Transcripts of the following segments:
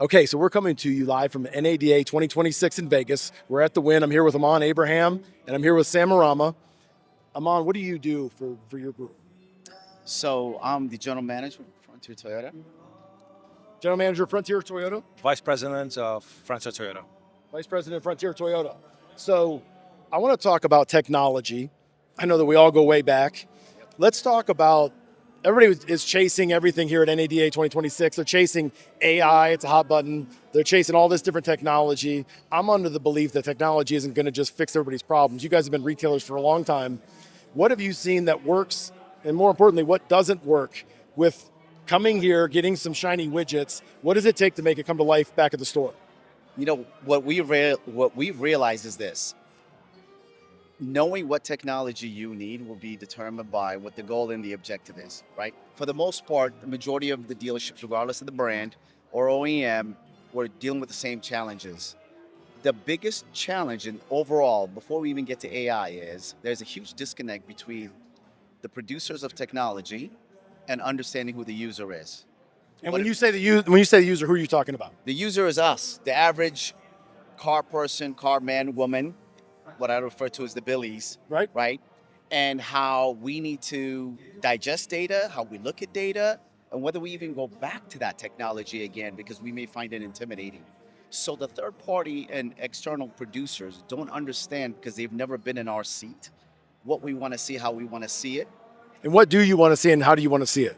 Okay, so we're coming to you live from NADA 2026 in Vegas. We're at the Win. I'm here with Aman Abraham, and I'm here with Samer Rama. Aman, what do you do for your group? So I'm the general manager of Frontier Toyota. General Manager, Frontier Toyota. Vice President of Frontier Toyota. Vice President, Frontier Toyota. So I want to talk about technology. I know that we all go way back. Let's talk about everybody is chasing everything here at NADA 2026. They're chasing AI, it's a hot button. They're chasing all this different technology. I'm under the belief that technology isn't going to just fix everybody's problems. You guys have been retailers for a long time. What have you seen that works? And more importantly, what doesn't work with coming here, getting some shiny widgets? What does it take to make it come to life back at the store? You know what we've realized is this: knowing what technology you need will be determined by what the goal and the objective is. Right? For the most part, the majority of the dealerships, regardless of the brand or OEM, we're dealing with the same challenges. The biggest challenge in overall, before we even get to AI, is there's a huge disconnect between the producers of technology and understanding who the user is. And What when it- you say the user, who are you talking about? The user is us, the average car person, car man, woman, what I refer to as the billies, Right? right? And how we need to digest data, how we look at data, and whether we even go back to that technology again because we may find it intimidating. So the third party and external producers don't understand because they've never been in our seat what we want to see, how we want to see it. And what do you want to see and how do you want to see it?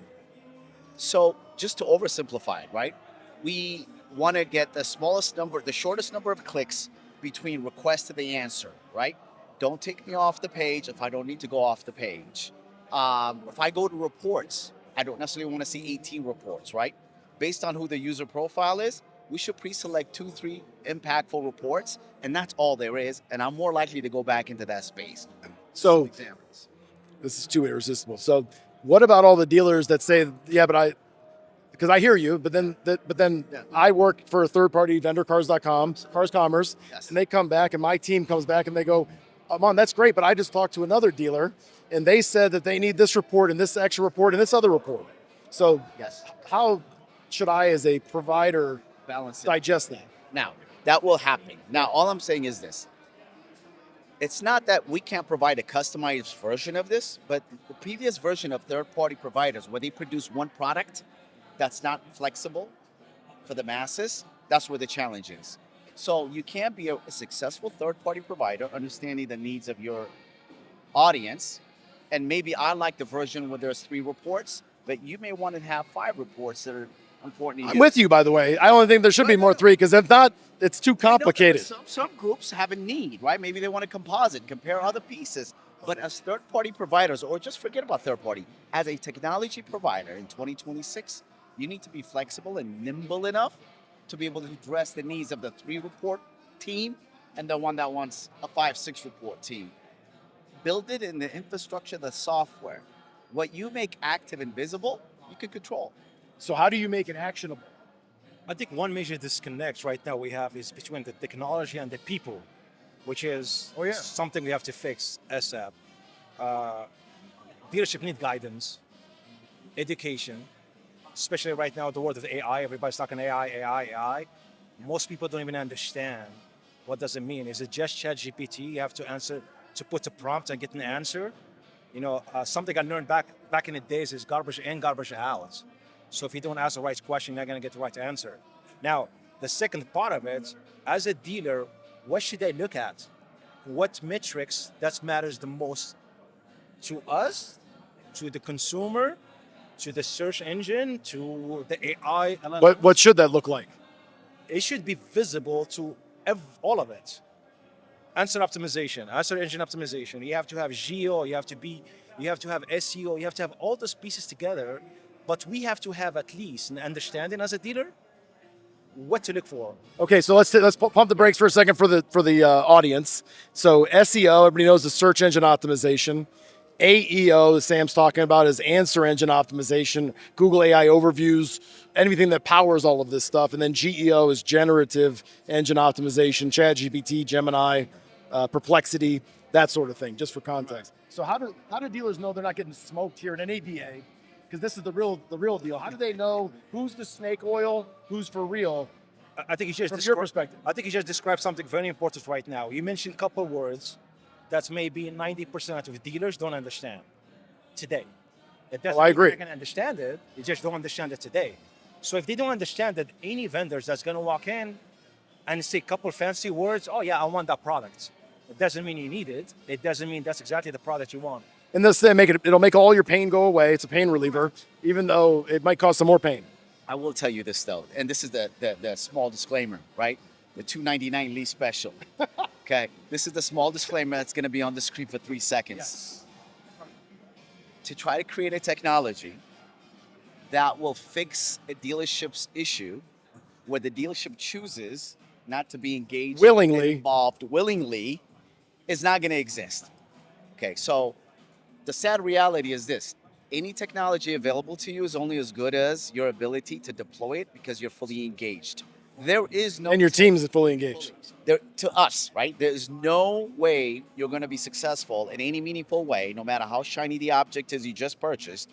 So just to oversimplify it, right? We want to get the smallest number, the shortest number of clicks between request to the answer, right? Don't take me off the page if I don't need to go off the page. If I go to reports, I don't necessarily want to see 18 reports, right? Based on who the user profile is, we should pre-select 2, 3 impactful reports, and that's all there is. And I'm more likely to go back into that space. So Some examples. this is too irresistible. So what about all the dealers that say, yeah, but because I hear you, but then Yeah. I work for a third party vendor, cars.com, Cars Commerce, Yes. and they come back and my team comes back and they go, Amon, that's great, but I just talked to another dealer and they said that they need this report and this extra report and this other report. So Yes. how should I as a provider Balance it. digest that? Now, that will happen. Now, all I'm saying is this. It's not that we can't provide a customized version of this, but the previous version of third-party providers, where they produce one product that's not flexible for the masses, that's where the challenge is. So you can be a successful third-party provider, understanding the needs of your audience, and maybe I like the version where there's 3 reports, but you may want to have 5 reports that are important to I'm you. with you, by the way. I only think there should be more three because if not, it's too I know that complicated. some groups have a need, right? Maybe they want to composite, compare other pieces. But as third-party providers, or just forget about third-party, as a technology provider in 2026, you need to be flexible and nimble enough to be able to address the needs of the 3-report team and the one that wants a 5, 6-report team. Build it in the infrastructure, the software. What you make active and visible, you can control. So how do you make it actionable? I think one major disconnect right now we have is between the technology and the people, which is Oh, yeah. something we have to fix ASAP. Uh, Dealership need guidance, education, especially right now the world of AI. Everybody's talking AI, AI, AI. Most people don't even understand what does it mean. Is it just Chat GPT? You have to answer to put a prompt and get an answer. Something I learned back in the days is garbage in, garbage out. So if you don't ask the right question, you're not going to get the right answer. Now, the second part of it, as a dealer, what should I look at? What metrics that matters the most to us, to the consumer, to the search engine, to the AI? What should that look like? It should be visible to all of it. Answer optimization, answer engine optimization. You have to have geo, you have to have SEO, you have to have all those pieces together. But we have to have at least an understanding as a dealer what to look for. Okay, so let's pump the brakes for a second for the audience. So SEO, everybody knows the search engine optimization. AEO, that Sam's talking about, is answer engine optimization. Google AI overviews, anything that powers all of this stuff. And then GEO is generative engine optimization, ChatGPT, Gemini, Perplexity, that sort of thing, just for context. So how do dealers know they're not getting smoked here at NADA? Because this is the real deal. How do they know who's the snake oil, who's for real? I think you just From your perspective. I think you just described something very important right now. You mentioned a couple words that maybe 90% of dealers don't understand today. It doesn't I mean they're agree. going to understand it. You just don't understand it today. So if they don't understand that, any vendors that's going to walk in and say a couple fancy words, oh yeah, I want that product. It doesn't mean you need it. It doesn't mean that's exactly the product you want. And this it'll make all your pain go away. It's a pain reliever, even though it might cause some more pain. I will tell you this though, and this is the small disclaimer, right? The $2.99 lease special. Okay, this is the small disclaimer that's going to be on the screen for 3 seconds. To try to create a technology that will fix a dealership's issue, where the dealership chooses not to be engaged, Willingly. involved willingly, is not going to exist. Okay, so the sad reality is this: any technology available to you is only as good as your ability to deploy it because you're fully engaged. There is no And your team is fully engaged. there to us, right? There's no way you're going to be successful in any meaningful way, no matter how shiny the object is you just purchased,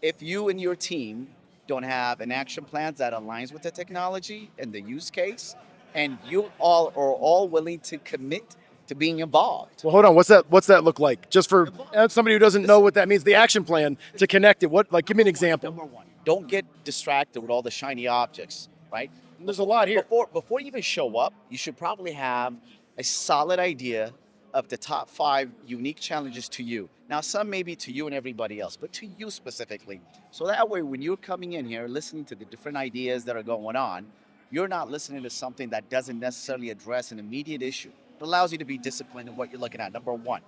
if you and your team don't have an action plan that aligns with the technology and the use case, and you all are all willing to commit to being involved. Well, hold on. What's that look like? Just for somebody who doesn't know what that means, the action plan to connect it. What, like, give me an example. Number one, don't get distracted with all the shiny objects, right? There's a lot here. Before you even show up, you should probably have a solid idea of the top 5 unique challenges to you. Now, some may be to you and everybody else, but to you specifically. So that way, when you're coming in here, listening to the different ideas that are going on, you're not listening to something that doesn't necessarily address an immediate issue. It allows you to be disciplined in what you're looking at, number one.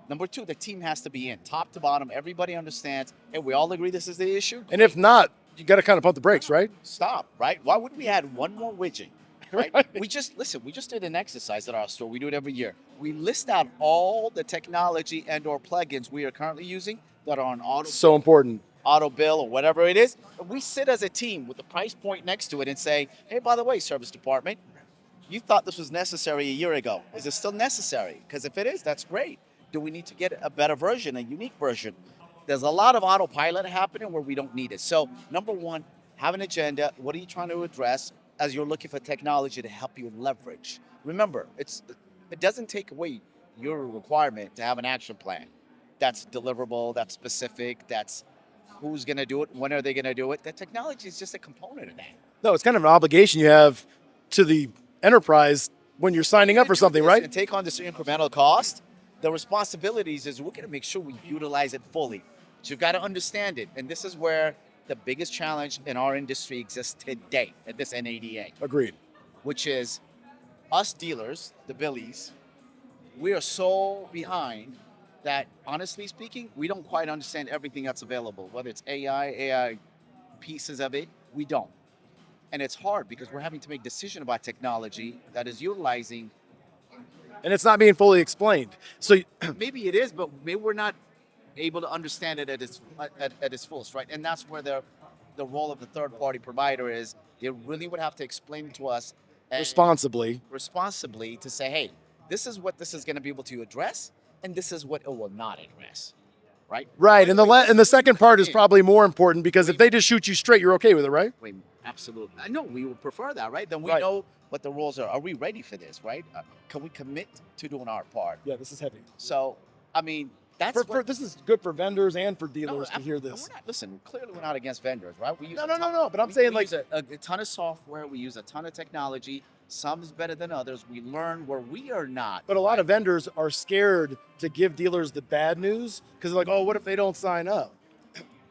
Number two, the team has to be in, top to bottom. Everybody understands, and we all agree this is the issue. And if not, you got to kind of pump the brakes, right? Stop, right? Why would we add one more widget? Right? We just did an exercise at our store. We do it every year. We list out all the technology and or plugins we are currently using that are on So important. auto bill or whatever it is. And we sit as a team with the price point next to it and say, hey, by the way, service department, you thought this was necessary a year ago. Is it still necessary? Because if it is, that's great. Do we need to get a better version, a unique version? There's a lot of autopilot happening where we don't need it. So number one, have an agenda. What are you trying to address as you're looking for technology to help you leverage? Remember, it doesn't take away your requirement to have an action plan that's deliverable, that's specific, that's who's going to do it, when are they going to do it. The technology is just a component of that. No, it's kind of an obligation you have to the enterprise when you're signing up for something, right? And take on this incremental cost. The responsibilities is we're going to make sure we utilize it fully. But you've got to understand it. And this is where the biggest challenge in our industry exists today at this NADA. Agreed. Which is us dealers, the Billies, we are so behind that, honestly speaking, we don't quite understand everything that's available. Whether it's AI pieces of it, we don't. And it's hard because we're having to make decisions about technology that is utilizing. And it's not being fully explained. So Maybe it is, but maybe we're not able to understand it at its fullest, right? And that's where the role of the third-party provider is. They really would have to explain to us responsibly to say, hey, this is what this is going to be able to address, and this is what it will not address, right? Right, and the second part is probably more important because if they just shoot you straight, you're okay with it, right? Wait, absolutely. I know we would prefer that, right? Then we Right. know what the rules are. Are we ready for this, right? Can we commit to doing our part? Yeah, this is heavy. So, I mean, that's This is good for vendors and for No, dealers to hear this. Clearly we're not against vendors, right? We use No, a ton- no. But I'm we saying, like, use a ton of software. We use a ton of technology. Some is better than others. We learn where we are not. but a lot of vendors are scared to give dealers the bad news because they're like, oh, what if they don't sign up?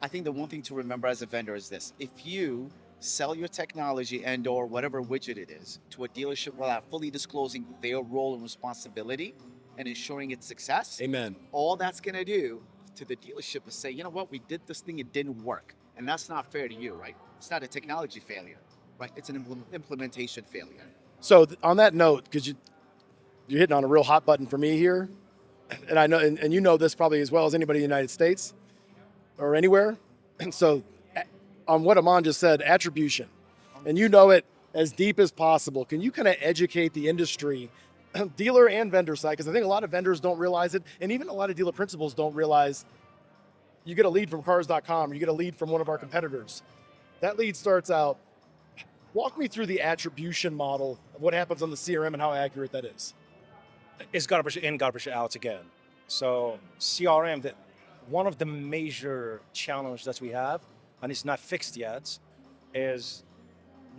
I think the one thing to remember as a vendor is this: if you sell your technology and or whatever widget it is to a dealership without fully disclosing their role and responsibility and ensuring its success, Amen. all that's going to do to the dealership is say, you know what, we did this thing, it didn't work. And that's not fair to you, right? It's not a technology failure, right? It's an implementation failure. So on that note, because you're hitting on a real hot button for me here, and I know, and you know this probably as well as anybody in the United States or anywhere. And so on what Aman just said, attribution, and you know it as deep as possible. Can you kind of educate the industry, dealer and vendor side? Because I think a lot of vendors don't realize it, and even a lot of dealer principals don't realize you get a lead from cars.com or you get a lead from one of our competitors. That lead starts out Walk me through the attribution model of what happens on the CRM and how accurate that is. It's garbage in, garbage out again. So CRM, that one of the major challenges that we have, and it's not fixed yet, is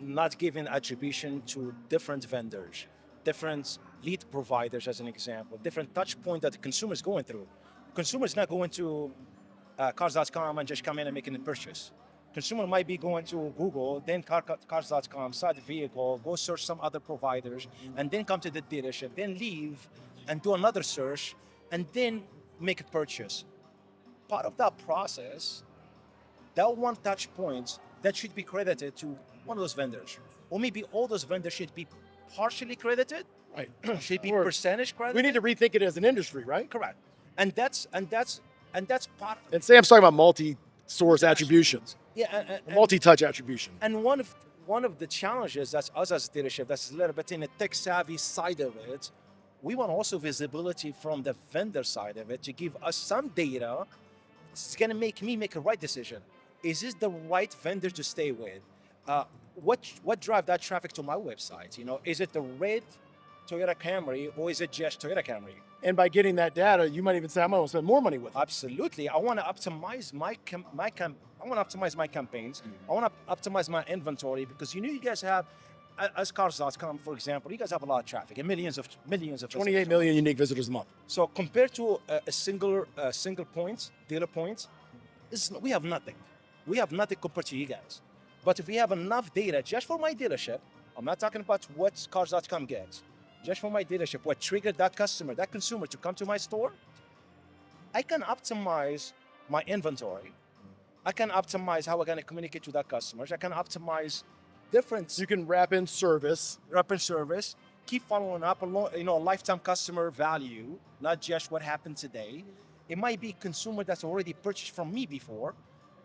not giving attribution to different vendors, different lead providers, as an example, different touch point that the consumer is going through. Consumer is not going to cars.com and just come in and making a purchase. Consumer might be going to Google, then cars.com, start the vehicle, go search some other providers, and then come to the dealership, then leave and do another search, and then make a purchase. Part of that process, that one touch point, that should be credited to one of those vendors. Or maybe all those vendors should be partially credited, Right. should be Or percentage credited. we need to rethink it as an industry, right? Correct. And that's part. And Sam's talking about multi-source attributions, Yeah, multi-touch attribution. and one of the challenges that's us as a dealership that's a little bit in the tech savvy side of it, we want also visibility from the vendor side of it to give us some data. It's gonna make me make a right decision. Is this the right vendor to stay with? What drive that traffic to my website? You know, is it the red Toyota Camry or is it just Toyota Camry? And by getting that data, you might even say, I'm going to spend more money with it. Absolutely. I want to optimize I want to optimize my campaigns. I want to optimize my inventory because you guys have, as cars.com, for example, you guys have a lot of traffic and millions of 28 visitors. million unique visitors a month. So compared to a single point, dealer point, we have nothing. We have nothing compared to you guys. But if we have enough data just for my dealership, I'm not talking about what cars.com gets, just for my dealership, what triggered that customer, that consumer to come to my store, I can optimize my inventory. I can optimize how we're going to communicate to that customers. I can optimize different You can wrap in service. rapid service, keep following up, lifetime customer value, not just what happened today. It might be consumer that's already purchased from me before,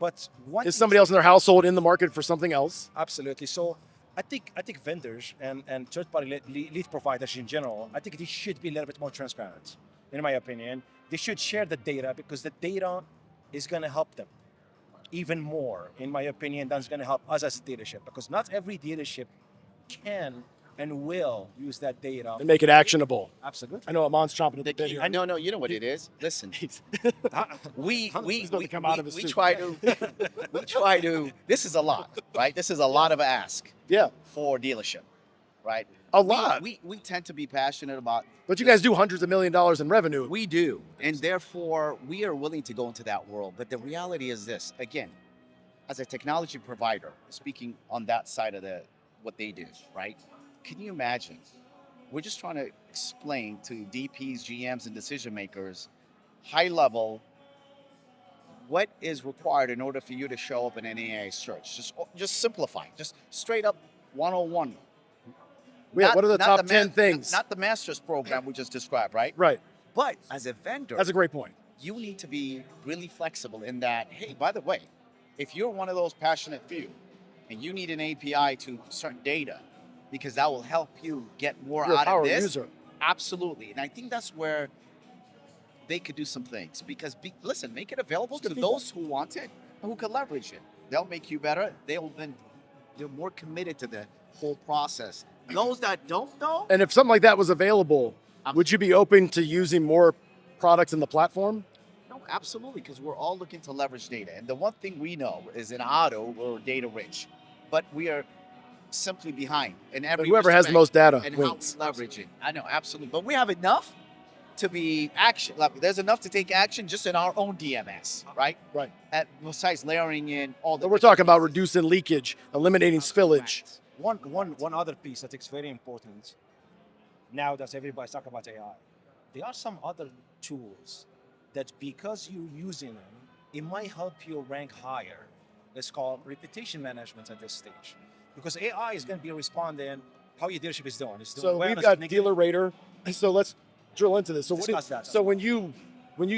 but what Is somebody else in their household in the market for something else? Absolutely. So I think vendors and third-party lead providers in general, I think they should be a little bit more transparent, in my opinion. They should share the data because the data is going to help them even more, in my opinion, than it's going to help us as a dealership. Because not every dealership can and will use that data. And make it actionable. Absolutely. I know Aman's chomping at the bit here. I know, you know what it is. Listen, we He's about to come out of his we suit. try to. This is a lot, right? This is a lot of ask Yeah, for dealership, right? a lot. We tend to be passionate about. But you guys do hundreds of $1 millions in revenue. We do, and therefore we are willing to go into that world. But the reality is this: again, as a technology provider, speaking on that side of what they do, right? Can you imagine? We're just trying to explain to DPs, GMs, and decision makers, high level, what is required in order for you to show up in an AI search. Just simplify, just straight up 101. Yeah, what are the top 10 ma- things? Not the master's program we just described, right? Right. But as a vendor, That's a great point. you need to be really flexible in that, hey, by the way, if you're one of those passionate few and you need an API to certain data, because that will help you get more You're a out power of this. user. Absolutely. And I think that's where they could do some things because, listen, make it available to Good those who want it and who can leverage it. They'll make you better. They're more committed to the whole process. Those that don't, though, And if something like that was available, would you be open to using more products in the platform? no, absolutely, because we're all looking to leverage data. And the one thing we know is in auto, we're data rich, but we are simply behind in But every whoever has the respect most data and how we wins. leverage it. I know, absolutely. But we have enough to be action. Like, there's enough to take action just in our own DMS, right? Right. Besides layering in all the. But we're talking about reducing leakage, eliminating spillage. One other piece that is very important now that everybody's talking about AI. There are some other tools that because you're using them, it might help you rank higher. It's called reputation management at this stage. Because AI is going to be responding how your dealership is doing. It's doing So well, we've it's got negative. Dealer Rater. So let's drill into this. So Discuss that. So when you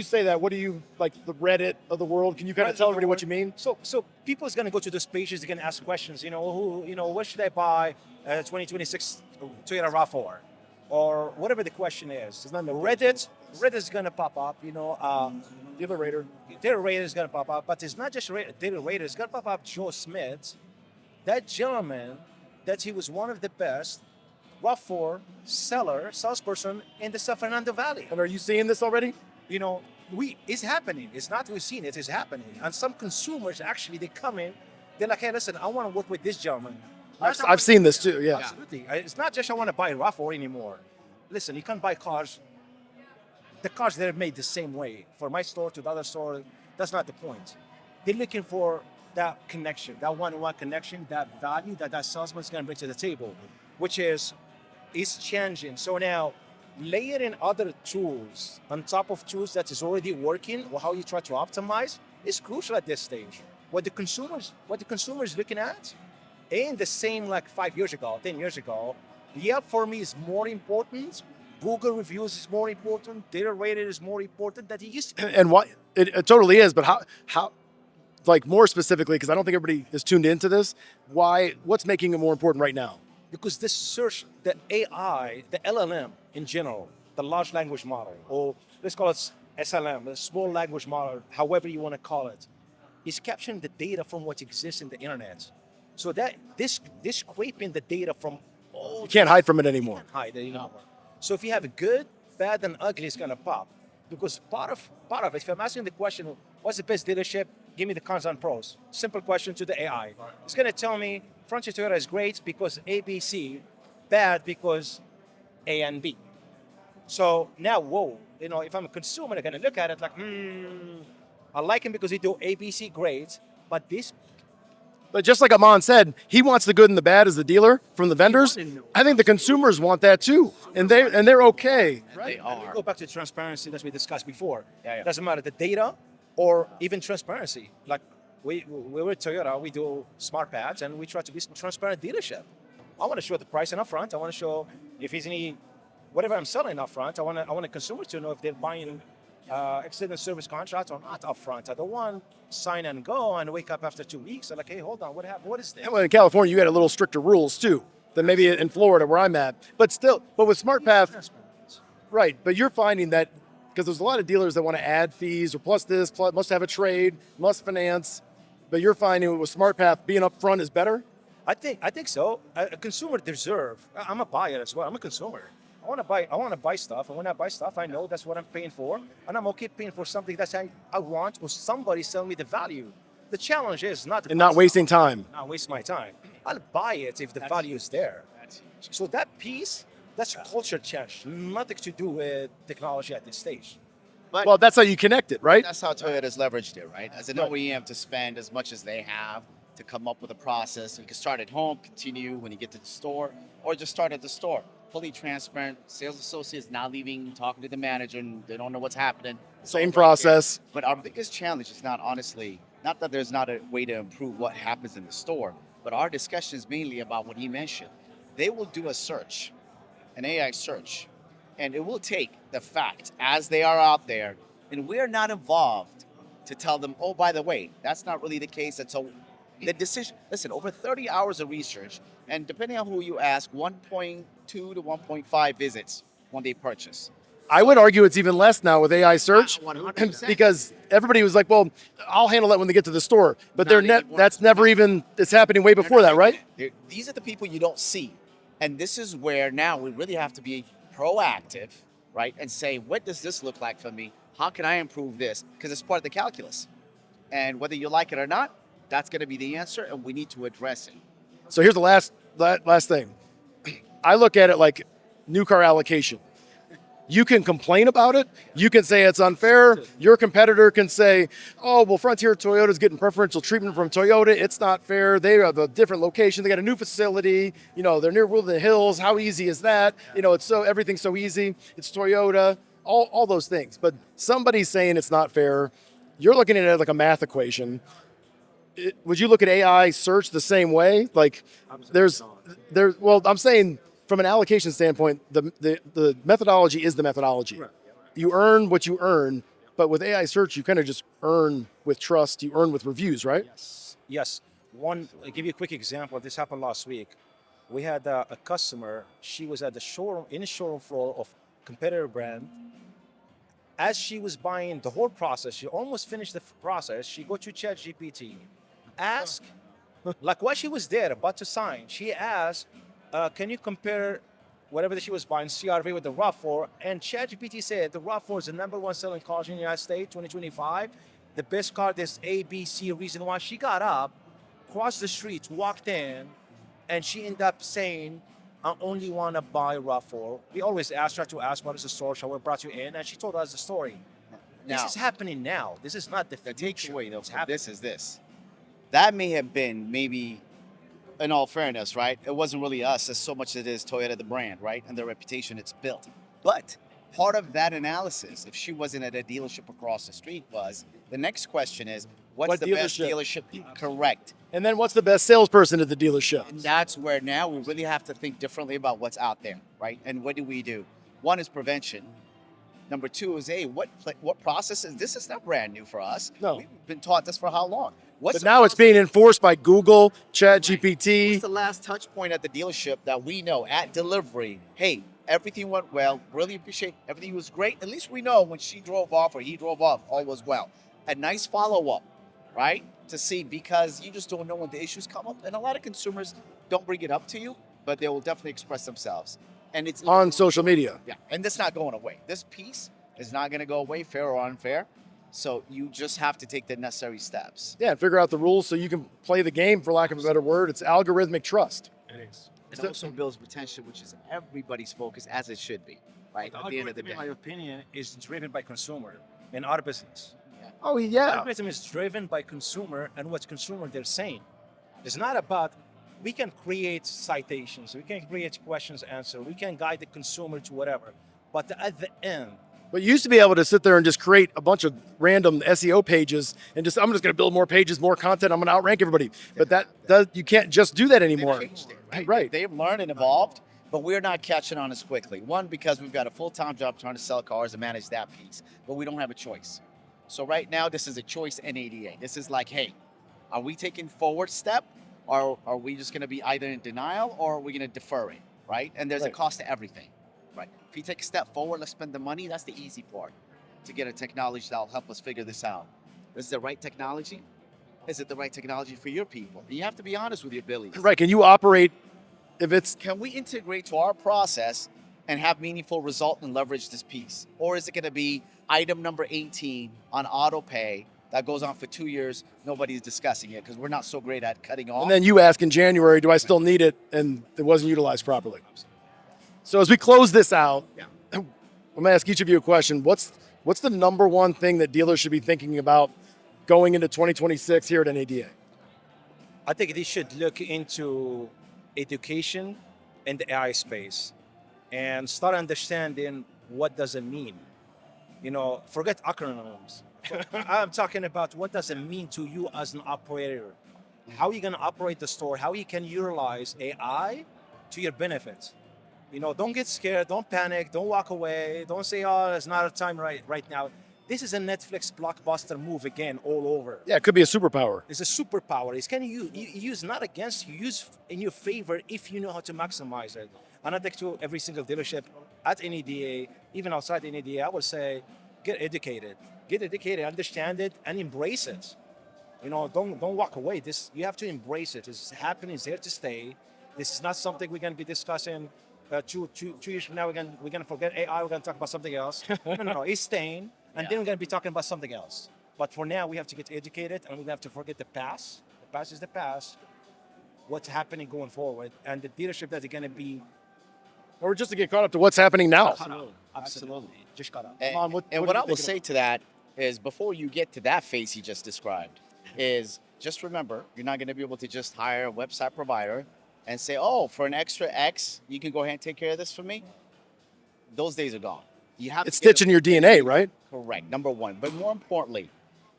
say that, what do you like the Reddit of the world? Can you kind Reddit of tell of the everybody what world. you mean? So people is going to go to those pages. They're going to ask questions. What should I buy? 2026 Toyota RAV4, or whatever the question is. It's not no Reddit is going to pop up. Dealer Rater. Dealer Rater is going to pop up, but it's not just Dealer Rater. It's going to pop up Joe Smith. That gentleman that he was one of the best RAV4 salesperson in the San Fernando Valley. And are you seeing this already? You know, it's happening. It's not we've seen it, it's happening. And some consumers actually they come in, they're like, hey, listen, I want to work with this gentleman. I've seen this too, yeah. Absolutely. It's not just I want to buy a RAV4 anymore. Listen, you can't buy cars. The cars they're made the same way. For my store to the other store, that's not the point. They're looking for that connection, that one-on-one connection, that value that salesman's going to bring to the table, which is changing. So now, layering other tools on top of tools that is already working, or how you try to optimize, is crucial at this stage. What the consumer is looking at, ain't the same like 5 years ago, 10 years ago. Yelp for me is more important. Google reviews is more important. Data rated is more important than it used to be. And what it totally is, but how like more specifically, because I don't think everybody is tuned into this, what's making it more important right now? Because this search, the AI, the LLM in general, the large language model, or let's call it SLM, the small language model, however you want to call it, is capturing the data from what exists in the internet. So that this scraping the data from all You can't hide from it anymore. hide it anymore. So if you have a good, bad, and ugly, it's gonna pop. Because part of it, if I'm asking the question, what's the best dealership? Give me the cons and pros. Simple question to the AI. It's gonna tell me Frontier Toyota is great because A, B, C, bad because A and B. So now, whoa, if I'm a consumer, I'm gonna look at it like, I like him because he do A, B, C, great, but this. But just like Aman said, he wants the good and the bad as the dealer from the vendors. I think the consumers want that too, and they're okay. They are. Go back to transparency that we discussed before. Yeah. Doesn't matter the data or even transparency. Like we were Toyota, we do smart pads and we try to be transparent dealership. I want to show the pricing up front. I want to show if he's any whatever I'm selling up front. I want the consumers to know if they're buying extended service contracts or not up front. I don't want sign and go and wake up after 2 weeks and like, hey, hold on, what happened? What is this? Well, in California, you had a little stricter rules too than maybe in Florida where I'm at. But with SmartPath, right? But you're finding that because there's a lot of dealers that want to add fees or plus this, must have a trade, must finance. But you're finding with SmartPath being up front is better. I think so. A consumer deserve. I'm a buyer as well. I'm a consumer. I want to buy stuff, and when I buy stuff, I know that's what I'm paying for, and I'm okay paying for something that I want, or somebody selling me the value. The challenge is not And not wasting time. Not waste my time. I'll buy it if the value is there. So that piece, that's a culture change, nothing to do with technology at this stage. But Well, that's how you connect it, right? that's how Toyota's leveraged it, right? As an OEM to spend as much as they have to come up with a process. You can start at home, continue when you get to the store, or just start at the store. Fully transparent. Sales associates not leaving, talking to the manager, and they don't know what's happening. It's all Same right process. there. But our biggest challenge is not that there's not a way to improve what happens in the store, but our discussion is mainly about what he mentioned. They will do a search, an AI search, and it will take the fact as they are out there, and we're not involved to tell them, oh, by the way, that's not really the case. And so the decision, listen, over 30 hours of research, and depending on who you ask, 1.2 to 1.5 visits when they purchase. I would argue it's even less now with AI search 100%. because everybody was like, well, I'll handle that when they get to the store. But Not anymore. that's never even, it's happening way before that, right? These are the people you don't see. And this is where now we really have to be proactive, right? And say, what does this look like for me? How can I improve this? Because it's part of the calculus. And whether you like it or not, that's going to be the answer, and we need to address it. So here's the last thing. I look at it like new car allocation. You can complain about it. You can say it's unfair. Your competitor can say, oh, well, Frontier Toyota's getting preferential treatment from Toyota. It's not fair. They have a different location. They got a new facility. They're near Woodland Hills. How easy is that? Everything's so easy. It's Toyota, all those things. But somebody's saying it's not fair. You're looking at it like a math equation. Would you look at AI search the same way? Like well, I'm saying from an allocation standpoint, the methodology is the methodology. Right. You earn what you earn, but with AI search, you kind of just earn with trust. You earn with reviews, right? Yes. I'll give you a quick example. This happened last week. We had a customer. She was at the showroom floor of competitor brand. As she was buying the whole process, she almost finished the process. She go to ChatGPT, ask Like while she was there, about to sign, she asked, "Can you compare whatever that she was buying, CRV with the RAV4?" And ChatGPT said the RAV4 is the #1 selling car in the United States, 2025. The best car, there's A, B, C reason why. She got up, crossed the street, walked in, and she ended up saying, "I only want to buy RAV4." We always asked her to ask what is the story, how it brought you in, and she told us the story. This Now, is happening now. This is not the the future. takeaway though It's from happening. this is this. That may have been maybe, in all fairness, right? It wasn't really us as so much as it is Toyota, the brand, right? And the reputation it's built. But part of that analysis, if she wasn't at a dealership across the street, was the next question is, what's What the best dealership? dealership? Correct. And then what's the best salesperson at the dealership? And that's where now we really have to think differently about what's out there, right? And what do we do? One is prevention. Number two is, hey, what processes? This is not brand new for us. No. We've been taught this for how long? What's But the now it's process? being enforced by Google, What's ChatGPT. the last touch point at the dealership that we know at delivery? Hey, everything went well. Really appreciate everything was great. At least we know when she drove off or he drove off, all was well. A nice follow up, right? To see, because you just don't know when the issues come up. And a lot of consumers don't bring it up to you, but they will definitely express themselves. And it's On social media. yeah, and that's not going away. This piece is not going to go away, fair or unfair. So you just have to take the necessary steps. Yeah, and figure out the rules so you can play the game, for lack of a better word. It's algorithmic trust. It is. It also builds retention, which is everybody's focus, as it should be, right? At the end of the day. In my opinion, is driven by consumer in our business. Oh, yeah. Algorithm is driven by consumer and what consumer they're saying. It's not about, we can create citations, we can create questions answer, we can guide the consumer to whatever. But at the end, But you used to be able to sit there and just create a bunch of random SEO pages and just, I'm just going to build more pages, more content. I'm going to outrank everybody. But you can't just do that anymore. They've changed it, Right. They've learned and evolved, but we're not catching on as quickly. One, because we've got a full-time job trying to sell cars and manage that piece, but we don't have a choice. So right now, this is a choice in ADA. This is like, hey, are we taking forward step, or are we just going to be either in denial, or are we going to defer it, right? And there's a Right. cost to everything, right? If you take a step forward, let's spend the money. That's the easy part, to get a technology that'll help us figure this out. Is it the right technology? Is it the right technology for your people? And you have to be honest with your abilities. Right. Can you operate if it's Can we integrate to our process and have meaningful result and leverage this piece? Or is it going to be item number 18 on auto pay that goes on for 2 years? Nobody's discussing it because we're not so great at cutting off. and then you ask in January, do I still need it? And it wasn't utilized properly. So as we close this out, Yeah. I'm going to ask each of you a question. What's the number one thing that dealers should be thinking about going into 2026 here at NADA? I think they should look into education in the AI space and start understanding what does it mean. You know, forget acronyms. I'm talking about what does it mean to you as an operator. How you going to operate the store, how you can utilize AI to your benefit. You know, don't get scared, don't panic, don't walk away, don't say, oh, it's not a time right now. This is a Netflix blockbuster move again all over. Yeah, it could be a superpower. It's a superpower. It's can you use not against you, use in your favor if you know how to maximize it. And I think to every single dealership at NADA, even outside NADA, I would say get educated, understand it, and embrace it. You know, don't walk away. This you have to embrace it. It's happening. It's here to stay. This is not something we're going to be discussing. Two years from now, we're gonna forget AI. We're gonna talk about something else. No. It's staying, and then we're gonna be talking about something else. But for now, we have to get educated, and we have to forget the past. The past is the past. What's happening going forward, and the dealership that are gonna be Or just to get caught up to what's happening now. absolutely just got up. And, Come on, what and are what you I will thinking say to that is, before you get to that phase he just described, is just remember, you're not going to be able to just hire a website provider and say, oh, for an extra X, you can go ahead and take care of this for me. Those days are gone. You have It's to get stitching your DNA, right? correct, number one. But more importantly,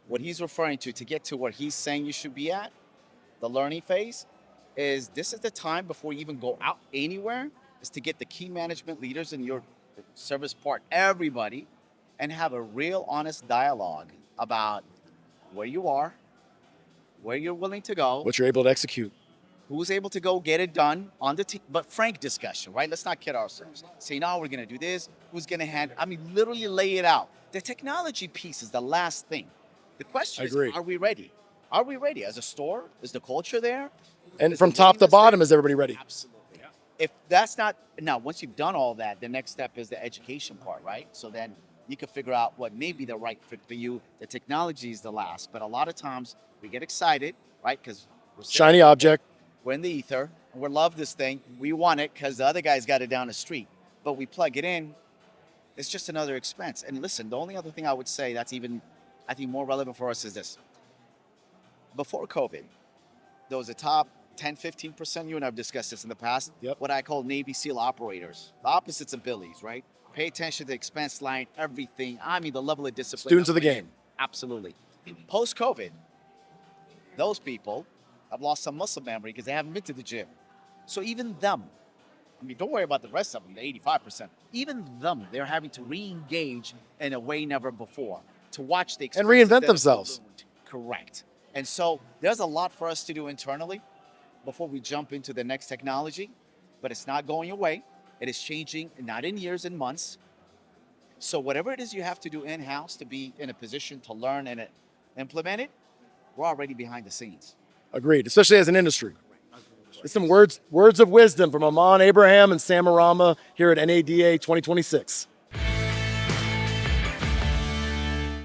what he's referring to get to where he's saying you should be at, the learning phase, is this is the time before you even go out anywhere, is to get the key management leaders in your service part, everybody, and have a real honest dialogue about where you are, where you're willing to go, What you're able to execute. who's able to go get it done on the team, but frank discussion, right? Let's not kid ourselves. Say, no, we're going to do this. Who's going to handle? I mean, literally lay it out. The technology piece is the last thing. The question I is, agree. are we ready? Are we ready as a store? Is the culture there? And Is from the top to willingness bottom, there? is everybody ready? Absolutely. If that's not now, once you've done all that, the next step is the education part, right? So then you can figure out what may be the right fit for you. The technology is the last, but a lot of times we get excited, right? Because we're Shiny object. we're in the ether, and we love this thing. We want it because the other guy's got it down the street. But we plug it in, it's just another expense. And listen, the only other thing I would say that's even, I think, more relevant for us is this. Before COVID, there was a top 10, 15%, you and I've discussed this in the past, Yep. what I call Navy SEAL operators, the opposites of Billies, right? Pay attention to the expense line, everything. I mean, the level of discipline. Students of the game. Absolutely. Post-COVID, those people have lost some muscle memory because they haven't been to the gym. So even them, I mean, don't worry about the rest of them, the 85%. Even them, they're having to re-engage in a way never before to watch the And expenses reinvent that have themselves. ballooned. Correct. And so there's a lot for us to do internally before we jump into the next technology, but it's not going away. It is changing, not in years and months. So whatever it is you have to do in-house to be in a position to learn and implement it, we're already behind the scenes. Agreed, especially as an industry. There's some words of wisdom from Aman, Abraham, and Samer Rama here at NADA 2026.